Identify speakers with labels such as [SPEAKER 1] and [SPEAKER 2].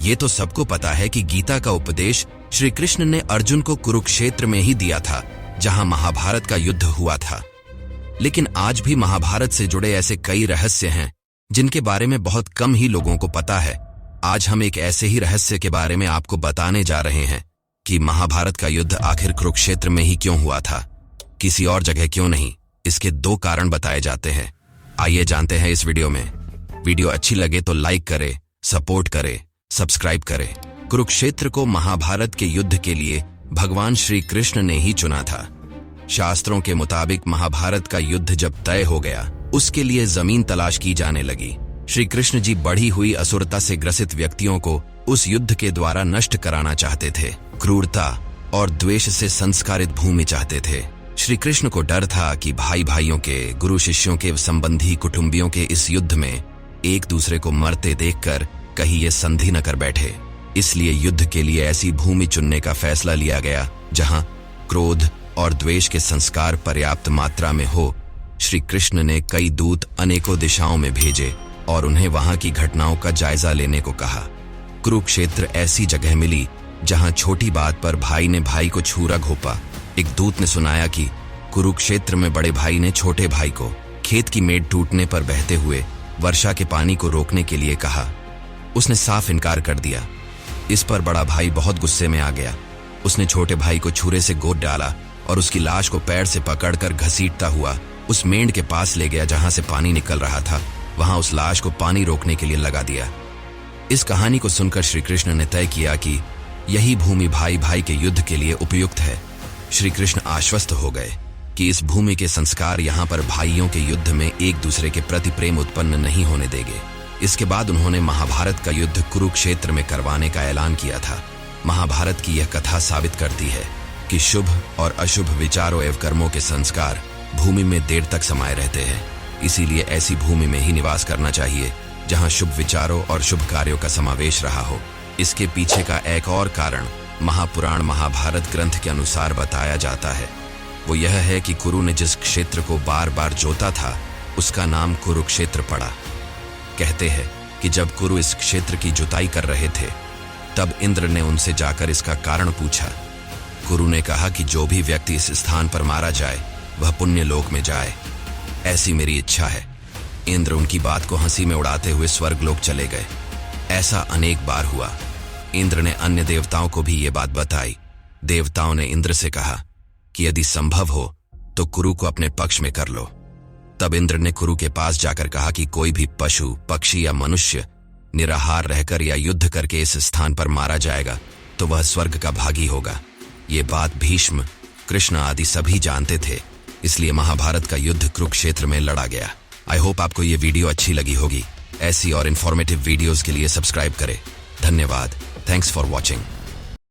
[SPEAKER 1] ये तो सबको पता है कि गीता का उपदेश श्री कृष्ण ने अर्जुन को कुरुक्षेत्र में ही दिया था, जहां महाभारत का युद्ध हुआ था। लेकिन आज भी महाभारत से जुड़े ऐसे कई रहस्य हैं जिनके बारे में बहुत कम ही लोगों को पता है। आज हम एक ऐसे ही रहस्य के बारे में आपको बताने जा रहे हैं कि महाभारत का युद्ध आखिर कुरुक्षेत्र में ही क्यों हुआ था, किसी और जगह क्यों नहीं। इसके 2 कारण बताए जाते हैं। आइए जानते हैं इस वीडियो में। वीडियो अच्छी लगे तो लाइक करें, सपोर्ट करें, सब्सक्राइब करें। कुरुक्षेत्र को महाभारत के युद्ध के लिए भगवान श्री कृष्ण ने ही चुना था। शास्त्रों के मुताबिक महाभारत का युद्ध जब तय हो गया, उसके लिए जमीन तलाश की जाने लगी। श्री कृष्ण जी बढ़ी हुई असुरता से ग्रसित व्यक्तियों को उस युद्ध के द्वारा नष्ट कराना चाहते थे। क्रूरता और द्वेष से संस्कारित भूमि चाहते थे। श्री कृष्ण को डर था कि भाई भाइयों के, गुरु शिष्यों के, संबंधी कुटुंबियों के इस युद्ध में एक दूसरे को मरते देखकर कहीं ये संधि न कर बैठे। इसलिए युद्ध के लिए ऐसी भूमि चुनने का फैसला लिया गया जहां क्रोध और द्वेष के संस्कार पर्याप्त मात्रा में हो। श्री कृष्ण ने कई दूत अनेकों दिशाओं में भेजे और उन्हें वहां की घटनाओं का जायजा लेने को कहा। कुरुक्षेत्र ऐसी जगह मिली जहां छोटी बात पर भाई ने भाई को छुरा घोंपा। एक दूत ने सुनाया कि कुरुक्षेत्र में बड़े भाई ने छोटे भाई को खेत की मेड़ टूटने पर बहते हुए वर्षा के पानी को रोकने के लिए कहा। उसने साफ इनकार कर दिया। इस पर बड़ा भाई बहुत गुस्से में आ गया। उसने छोटे भाई को छुरे से गोद डाला और उसकी लाश को पैर से पकड़कर घसीटता हुआ उस मेंढ के पास ले गया जहां से पानी निकल रहा था। वहां उस लाश को पानी रोकने के लिए लगा दिया। इस कहानी को सुनकर श्री कृष्ण ने तय किया कि यही भूमि भाई भाई के युद्ध के लिए उपयुक्त है। श्री कृष्ण आश्वस्त हो गए कि इस भूमि के संस्कार यहाँ पर भाइयों के युद्ध में एक दूसरे के प्रति प्रेम उत्पन्न नहीं होने देंगे। इसके बाद उन्होंने महाभारत का युद्ध कुरुक्षेत्र में करवाने का ऐलान किया था। महाभारत की यह कथा साबित करती है कि शुभ और अशुभ विचारों एवं कर्मों के संस्कार भूमि में देर तक समाये रहते हैं। इसीलिए ऐसी भूमि में ही निवास करना चाहिए जहां शुभ विचारों और शुभ कार्यों का समावेश रहा हो। इसके पीछे का एक और कारण महापुराण महाभारत ग्रंथ के अनुसार बताया जाता है। वो यह है कि कुरु ने जिस क्षेत्र को बार बार जोता था उसका नाम कुरुक्षेत्र पड़ा। कहते हैं कि जब कुरु इस क्षेत्र की जुताई कर रहे थे तब इंद्र ने उनसे जाकर इसका कारण पूछा। कुरु ने कहा कि जो भी व्यक्ति इस स्थान पर मारा जाए वह पुण्य लोक में जाए, ऐसी मेरी इच्छा है। इंद्र उनकी बात को हंसी में उड़ाते हुए स्वर्गलोक चले गए। ऐसा अनेक बार हुआ। इंद्र ने अन्य देवताओं को भी ये बात बताई। देवताओं ने इंद्र से कहा कि यदि संभव हो तो कुरु को अपने पक्ष में कर लो। तब इंद्र ने कुरु के पास जाकर कहा कि कोई भी पशु, पक्षी या मनुष्य निराहार रहकर या युद्ध करके इस स्थान पर मारा जाएगा तो वह स्वर्ग का भागी होगा। ये बात भीष्म, कृष्ण आदि सभी जानते थे। इसलिए महाभारत का युद्ध कुरुक्षेत्र में लड़ा गया। आई होप आपको ये वीडियो अच्छी लगी होगी। ऐसी और इन्फॉर्मेटिव वीडियोस के लिए सब्सक्राइब करें। धन्यवाद। Thanks for watching.